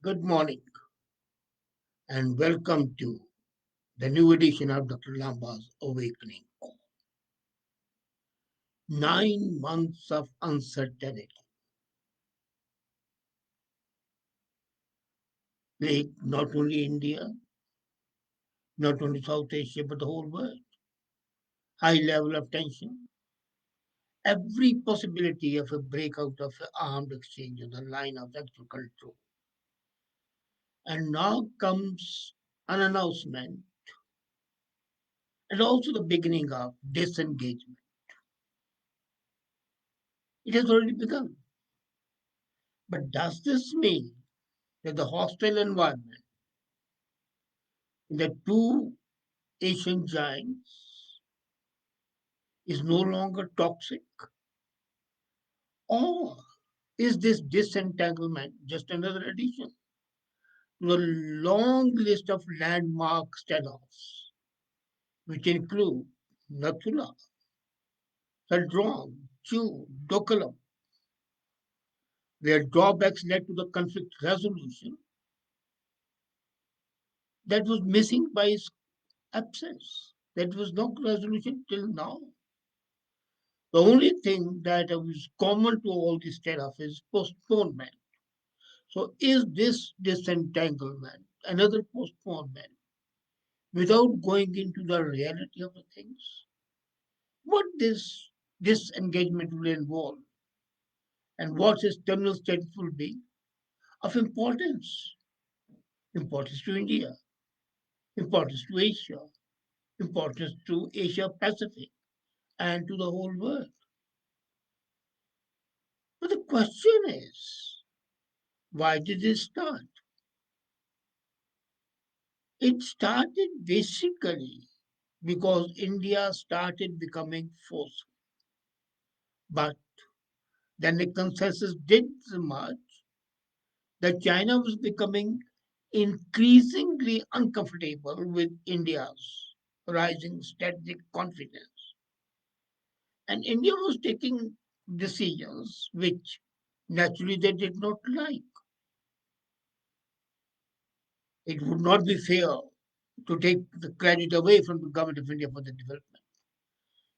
Good morning and welcome to the new edition of Dr. Lamba's Awakening. 9 months of uncertainty plague not only India, not only South Asia, but the whole world. High level of tension, every possibility of a breakout of an armed exchange on the line of actual control. And now comes an announcement and also the beginning of disengagement. It has already begun. But does this mean that the hostile environment in the two Asian giants is no longer toxic? Or is this disentanglement just another addition to the long list of landmark standoffs, which include Nathula, Sadron, Chu, Doklam, where drawbacks led to the conflict resolution that was missing by its absence? That was no resolution till now. The only thing that is common to all these standoffs is postponement. So is this disentanglement another postponement without going into the reality of the things? What this disengagement will involve and what its terminal status will be of importance. Importance to India, importance to Asia, importance to Asia Pacific and to the whole world. But the question is, why did it start? It started basically because India started becoming forceful. But then the consensus did emerge that China was becoming increasingly uncomfortable with India's rising strategic confidence. And India was taking decisions which naturally they did not like. It would not be fair to take the credit away from the government of India for the development.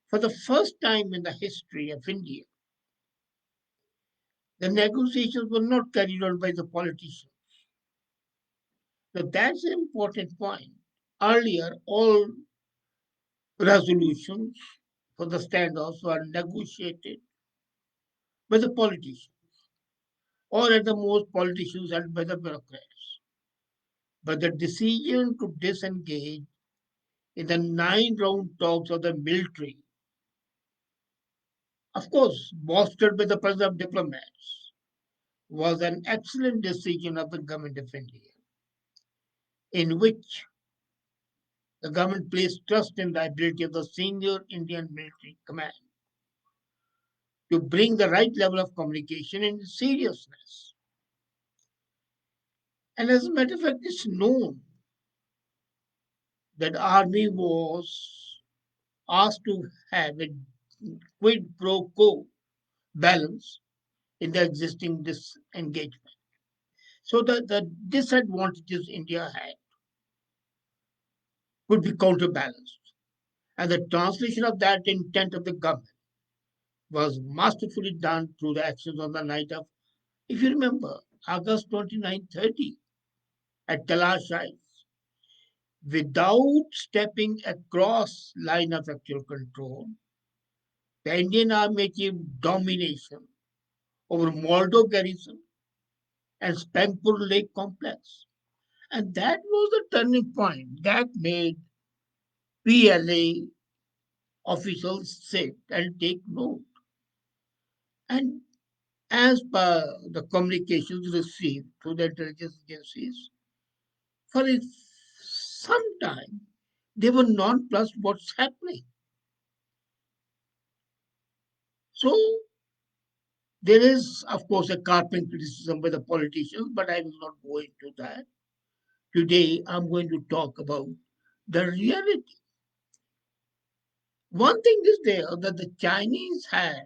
For the first time in the history of India, the negotiations were not carried out by the politicians. So that's an important point. Earlier, all resolutions for the standoffs were negotiated by the politicians, or at the most, politicians and by the bureaucrats. But the decision to disengage in the 9 round talks of the military, of course, bolstered by the presence of diplomats, was an excellent decision of the government of India, in which the government placed trust in the ability of the senior Indian military command to bring the right level of communication and seriousness. And as a matter of fact, it's known that army was asked to have a quid pro quo balance in the existing disengagement. So the disadvantages India had could be counterbalanced. And the translation of that intent of the government was masterfully done through the actions on the night of, if you remember, August 29, 30 at Kalash Heights. Without stepping across line of actual control, the Indian Army achieved domination over Moldo garrison and Spangpur Lake complex. And that was the turning point that made PLA officials sit and take note. And as per the communications received through the intelligence agencies, for some time they were nonplussed what's happening. So there is, of course, a carping criticism by the politicians, but I will not go into that. Today, I'm going to talk about the reality. One thing is there that the Chinese had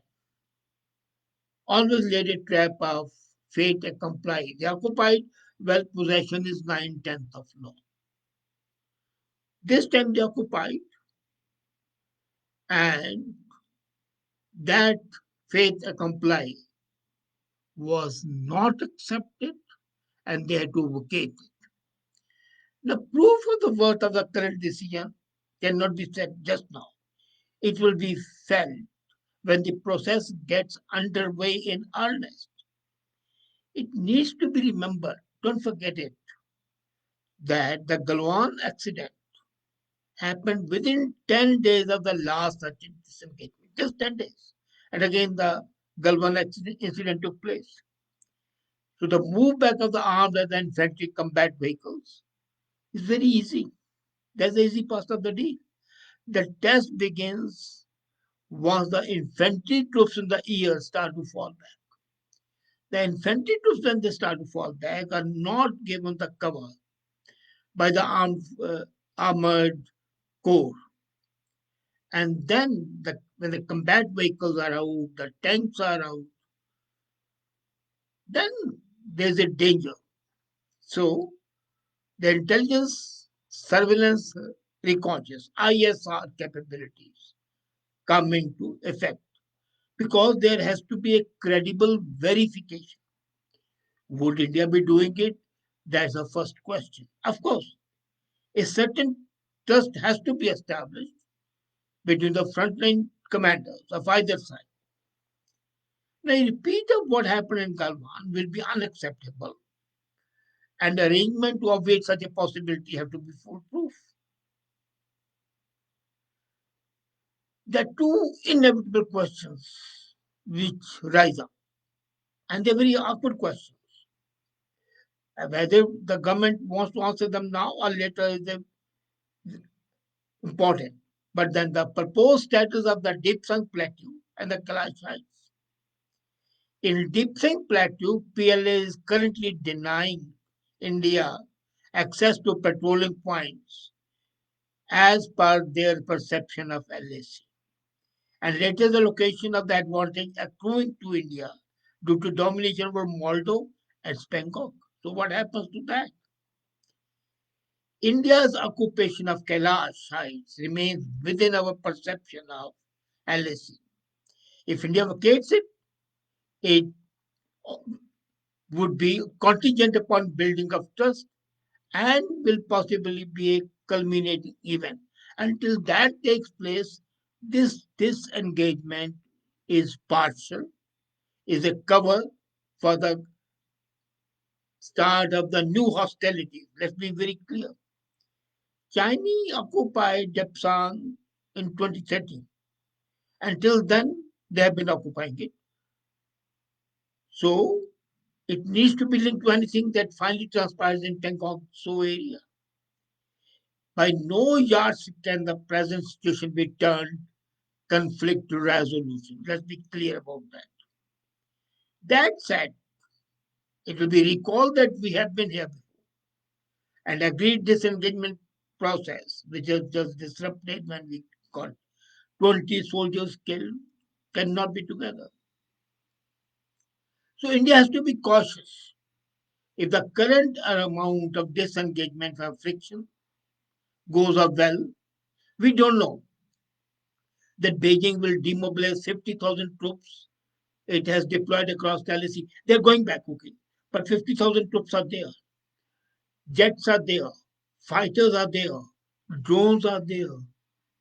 always laid a trap of fate accomplished. They occupied well, possession is 9/10 of law. This time they occupied, and that faith accompli was not accepted, and they had to vacate. The proof of the worth of the current decision cannot be said just now. It will be felt when the process gets underway in earnest. It needs to be remembered, don't forget it, that the Galwan accident happened within 10 days of the last such disengagement, just 10 days. And again, the Galwan incident took place. So the move back of the armed and the infantry combat vehicles is very easy. That's the easy part of the deal. The test begins once the infantry troops in the ear start to fall back. The infantry troops, when they start to fall back, are not given the cover by the armored corps. And then when the combat vehicles are out, the tanks are out, then there's a danger. So the intelligence, surveillance, reconnaissance, ISR capabilities come into effect because there has to be a credible verification. Would India be doing it? That's the first question. Of course, a certain trust has to be established between the frontline commanders of either side. Now, a repeat of what happened in Galwan will be unacceptable, and arrangement to avoid such a possibility have to be foolproof. There are two inevitable questions which rise up, and they're very awkward questions. Whether the government wants to answer them now or later is important. But then the proposed status of the Deep Sunk Plateau and the Kailash Heights. In Deep Sink Plateau, PLA is currently denying India access to petroleum points as per their perception of LAC. And later the location of the advantage accruing to India due to domination over Moldo and Spangok. So what happens to that? India's occupation of Kailash Heights remains within our perception of LAC. If India vacates it, it would be contingent upon building of trust and will possibly be a culminating event. Until that takes place, this disengagement is partial, is a cover for the start of the new hostilities. Let's be very clear. Chinese occupied Depsang in 2013. Until then, they have been occupying it. So it needs to be linked to anything that finally transpires in Tengkok So area. By no yardstick can the present situation be turned conflict to resolution. Let's be clear about that. That said, it will be recalled that we have been here before and agreed disengagement process, which has just disrupted when we got 20 soldiers killed, cannot be together. So India has to be cautious. If the current amount of disengagement or friction goes up well, we don't know that Beijing will demobilize 50,000 troops it has deployed across the LAC. They're going back, okay. But 50,000 troops are there. Jets are there. Fighters are there. Drones are there.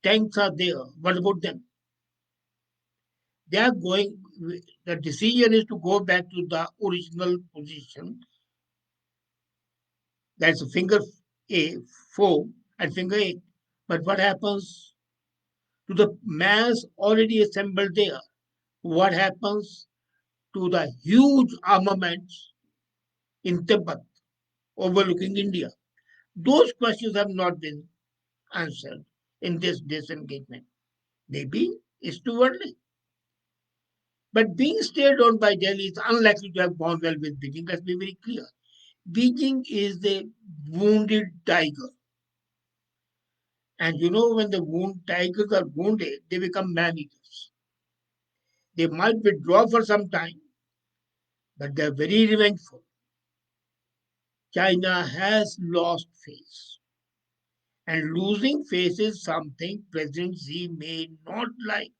Tanks are there. What about them? They are going, the decision is to go back to the original position. That's finger A, 4, and finger 8. But what happens to the mass already assembled there? What happens to the huge armaments in Tibet overlooking India? Those questions have not been answered in this disengagement. Maybe it's too early. But being stared on by Delhi is unlikely to have gone well with Beijing. Let's be very clear. Beijing is the wounded tiger. And you know, when the tigers are wounded, they become man eaters. They might withdraw for some time, but they're very revengeful. China has lost face. And losing face is something President Xi may not like,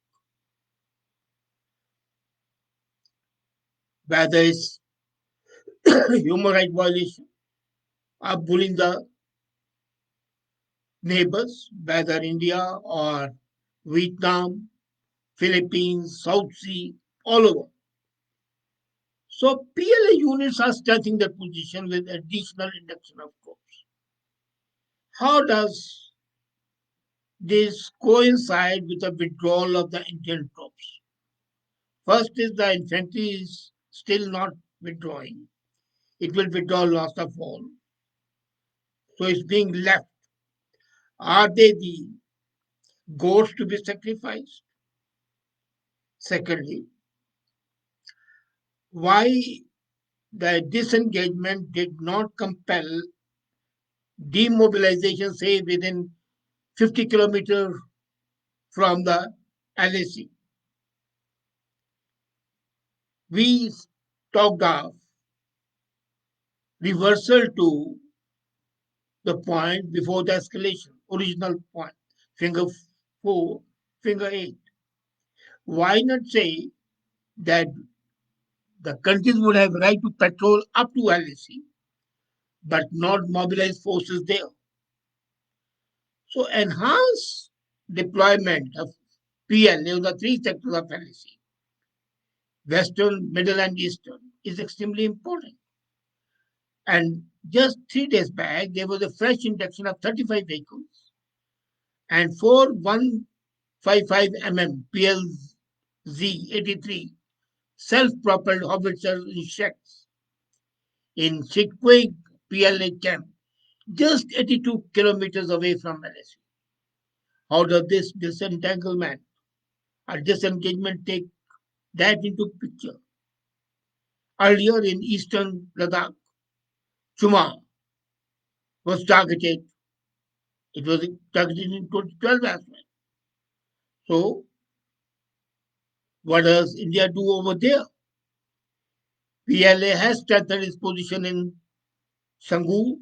whether it's human rights violation or bullying the neighbors, whether India or Vietnam, Philippines, South Sea, all over. So PLA units are strengthening their position with additional induction of troops. How does this coincide with the withdrawal of the Indian troops? First is the infantry is still not withdrawing. It will withdraw last of all. So it's being left. Are they the goats to be sacrificed? Secondly, why the disengagement did not compel demobilization, say within 50 kilometers from the LAC. We talked of reversal to the point before the escalation, original point, finger 4, finger 8. Why not say that the countries would have right to patrol up to LAC, but not mobilize forces there? So enhance deployment of PL in the three sectors of LAC, Western, Middle, and Eastern, is extremely important. And just 3 days back, there was a fresh induction of 35 vehicles and four 155 PLZ 83 self propelled howitzer insects in Chikwe PLA camp, just 82 kilometers away from LSU. How does this disentanglement or disengagement take that into picture? Earlier in eastern Ladakh, Chuma was targeted. It was targeted in 2012 as well. So, what does India do over there? PLA has strengthened its position in Sanghu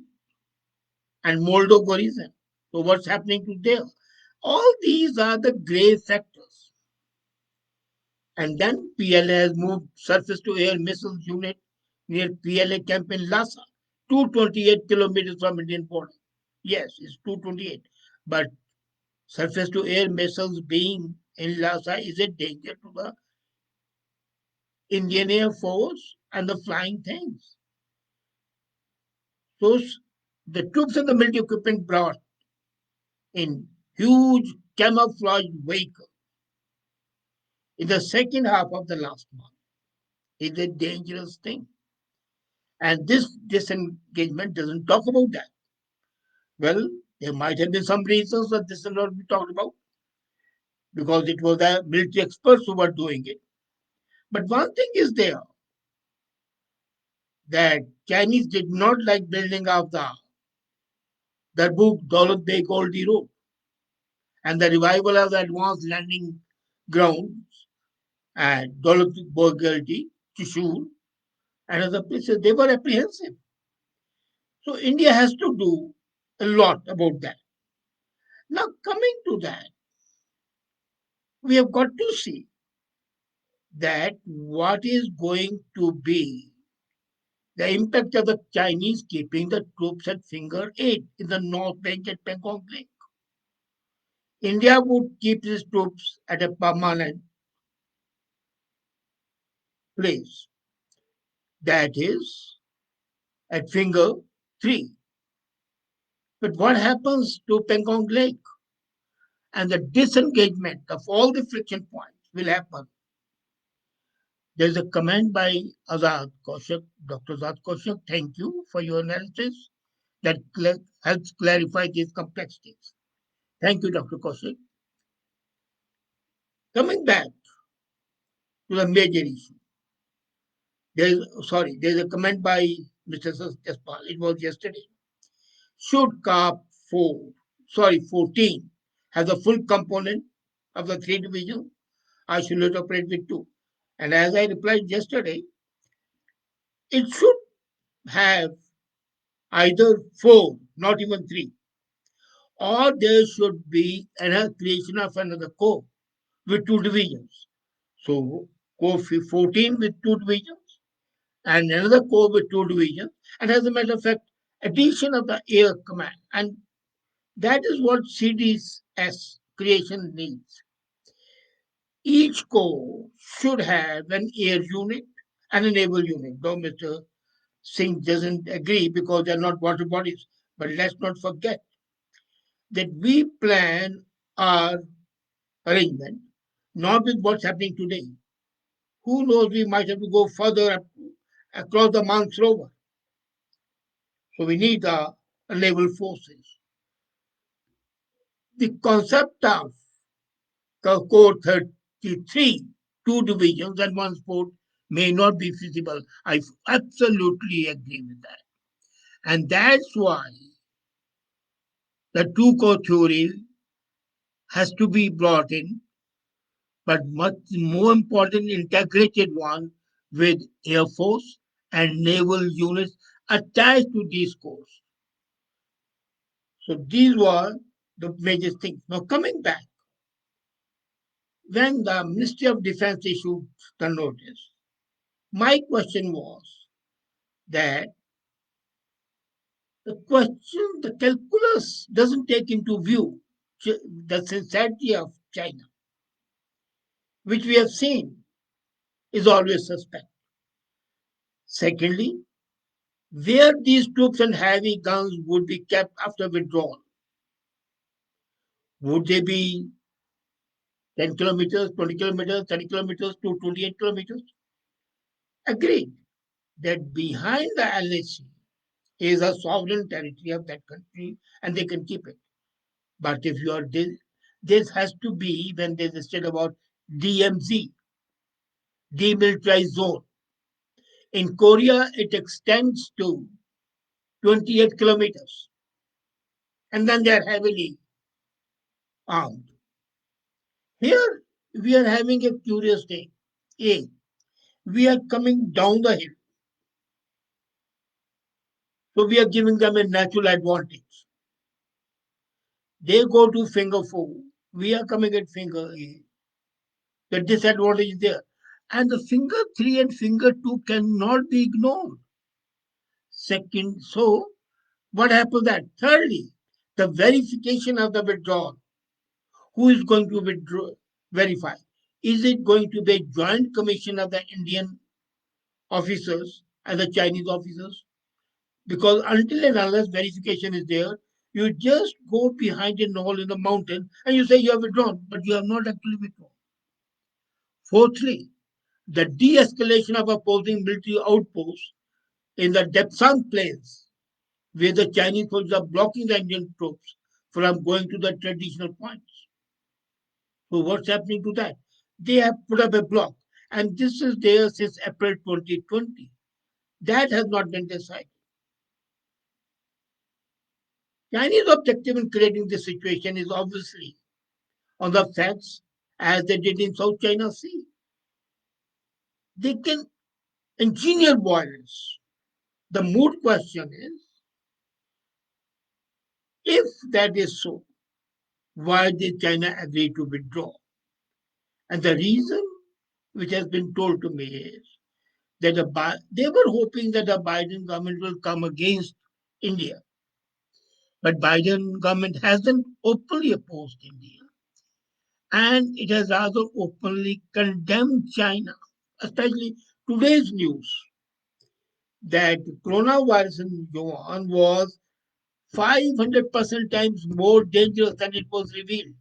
and Moldova region. So, what's happening to there? All these are the gray sectors. And then PLA has moved surface to air missiles unit near PLA camp in Lhasa, 228 kilometers from Indian border. Yes, it's 228. But surface to air missiles being in Lhasa is a danger to the Indian Air Force and the flying things. So the troops and the military equipment brought in huge camouflage vehicle in the second half of the last month is a dangerous thing. And this disengagement doesn't talk about that. Well, there might have been some reasons that this will not be talked about because it was the military experts who were doing it. But one thing is there that Chinese did not like building of the Darbuk Daulat Beg Oldie Road and the revival of the advanced landing grounds at Daulat Bogaldi, Trishul, and other places. They were apprehensive. So India has to do a lot about that. Now, coming to that, we have got to see that what is going to be the impact of the Chinese keeping the troops at finger 8 in the North Bank at Pangong Lake. India would keep its troops at a permanent place, that is, at finger 3. But what happens to Pangong Lake? And the disengagement of all the friction points will happen. There's a comment by Azad Kaushik, Dr. Azad Kaushik. Thank you for your analysis that helps clarify these complexities. Thank you, Dr. Kaushik. Coming back to the major issue, there's a comment by Mr. Jaspal. It was yesterday. Should CARP 14 have the full component of the three divisions? I should not operate with two. And as I replied yesterday, it should have either four, not even three, or there should be a creation of another corps with two divisions. So Corps 14 with two divisions and another corps with two divisions. And as a matter of fact, addition of the air command. And that is what CDS creation needs. Each corps should have an air unit and a naval unit. Though Mr. Singh doesn't agree because they're not water bodies. But let's not forget that we plan our arrangement not with what's happening today. Who knows, we might have to go further across the Mansarovar. So we need naval forces. The concept of Corps 33, two divisions and one sport, may not be feasible. I absolutely agree with that. And that's why the two corps theory has to be brought in, but much more important, integrated one with Air Force and naval units attached to these corps. So these were the major things. Now coming back, when the Ministry of Defense issued the notice, my question was that the calculus doesn't take into view the sincerity of China, which we have seen is always suspect. Secondly, where these troops and heavy guns would be kept after withdrawal. Would they be 10 kilometers, 20 kilometers, 30 kilometers to 28 kilometers? Agreed that behind the LAC is a sovereign territory of that country and they can keep it. But if you are this has to be when there's a state about DMZ, demilitarized zone. In Korea, it extends to 28 kilometers, and then they are heavily armed. Here, we are having a curious thing. A, we are coming down the hill, so we are giving them a natural advantage. They go to finger four, we are coming at finger A. The disadvantage is there. And the finger three and finger two cannot be ignored. Second, so what happens that? Thirdly, the verification of the withdrawal. Who is going to withdraw, verify? Is it going to be a joint commission of the Indian officers and the Chinese officers? Because until and unless verification is there, you just go behind a knoll in the mountain and you say you have withdrawn, but you have not actually withdrawn. Fourthly, the de-escalation of opposing military outposts in the Depsang Plains, where the Chinese soldiers are blocking the Indian troops from going to the traditional points. So what's happening to that? They have put up a block, and this is there since April 2020. That has not been decided. Chinese objective in creating this situation is obviously on the facts as they did in South China Sea. They can engineer violence. The moot question is, if that is so, why did China agree to withdraw? And the reason which has been told to me is that they were hoping that the Biden government will come against India. But Biden government hasn't openly opposed India. And it has rather openly condemned China, especially today's news that coronavirus in Wuhan was 500% times more dangerous than it was revealed.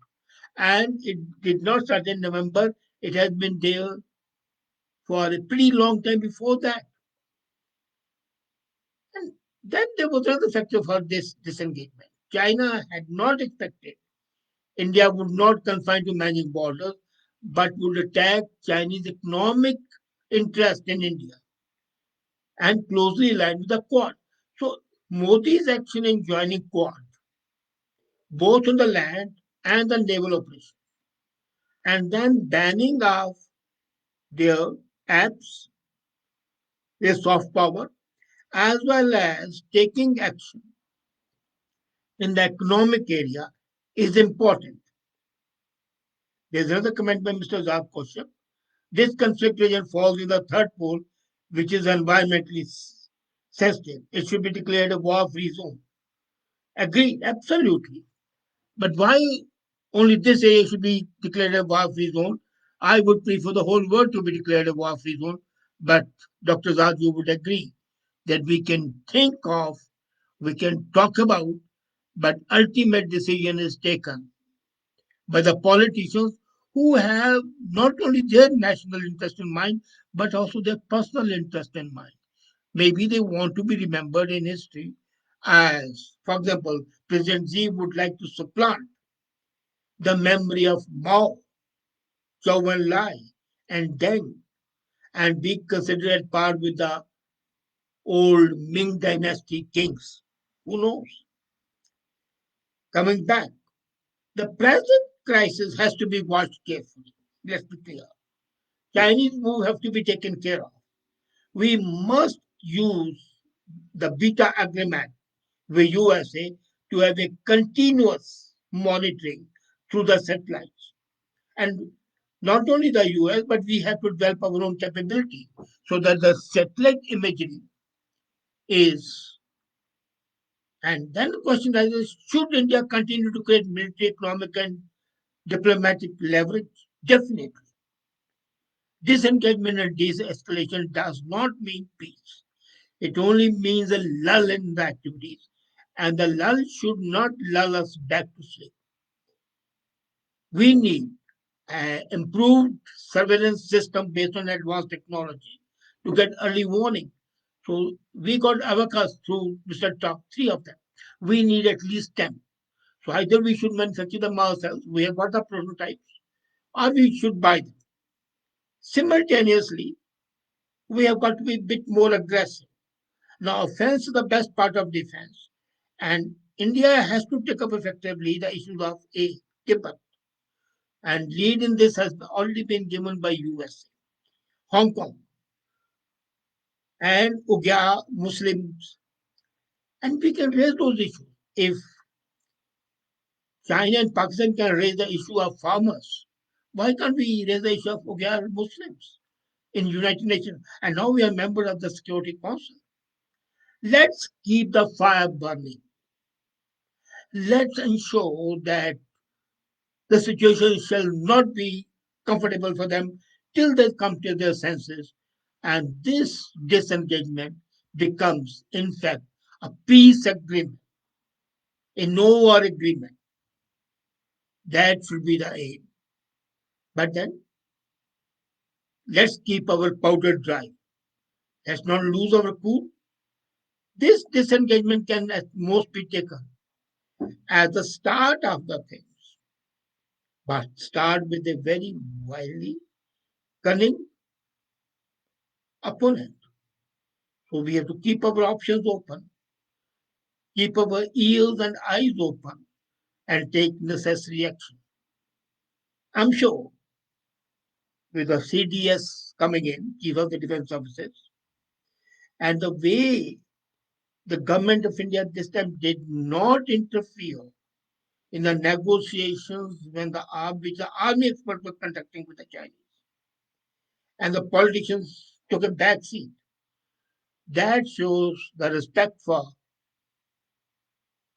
And it did not start in November. It has been there for a pretty long time before that. And then there was another factor for this disengagement. China had not expected India would not confine to managing borders, but would attack Chinese economic interest in India and closely aligned with the Quad. So Modi's action in joining Quad, both on the land and the naval operation, and then banning of their apps, their soft power, as well as taking action in the economic area is important. There's another comment by Mr. Zab Kaushik. This conflict region falls in the third pole, which is environmentally sensitive. It should be declared a war-free zone. Agreed, absolutely. But why only this area should be declared a war-free zone? I would prefer the whole world to be declared a war-free zone. But Dr. Zad, you would agree that we can think of, we can talk about, but ultimate decision is taken by the politicians who have not only their national interest in mind, but also their personal interest in mind. Maybe they want to be remembered in history as, for example, President Xi would like to supplant the memory of Mao, Zhou Enlai, and Deng, and be considered at par with the old Ming Dynasty kings. Who knows? Coming back, the present crisis has to be watched carefully. Let's be clear. Chinese move have to be taken care of. We must use the beta agreement with USA to have a continuous monitoring through the satellites. And not only the US, but we have to develop our own capability so that the satellite imagery is. And then the question arises, should India continue to create military, economic, and diplomatic leverage? Definitely. Disengagement and de-escalation does not mean peace. It only means a lull in the activities. And the lull should not lull us back to sleep. We need an improved surveillance system based on advanced technology to get early warning. So we got Avacas through Mr. Top, three of them. We need at least 10. So either we should manufacture them ourselves, we have got the prototypes, or we should buy them. Simultaneously, we have got to be a bit more aggressive. Now, offense is the best part of defense. And India has to take up effectively the issues of a Tibet. And lead in this has already been given by USA, Hong Kong, and Uyghur Muslims. And we can raise those issues. If China and Pakistan can raise the issue of farmers, why can't we raise the issue of Uyghur Muslims in United Nations? And now we are member of the Security Council. Let's keep the fire burning. Let's ensure that the situation shall not be comfortable for them till they come to their senses. And this disengagement becomes, in fact, a peace agreement, a no war agreement. That should be the aim. But then let's keep our powder dry. Let's not lose our cool. This disengagement can at most be taken as the start of the things, but start with a very wily, cunning opponent. So we have to keep our options open, keep our ears and eyes open, and take necessary action. I'm sure with the CDS coming in, Chief of the Defense Officers, and the way the government of India this time did not interfere in the negotiations when which the army experts were conducting with the Chinese, and the politicians took a back seat. That shows the respect for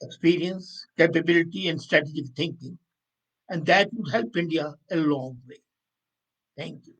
experience, capability, and strategic thinking, and that would help India a long way. Thank you.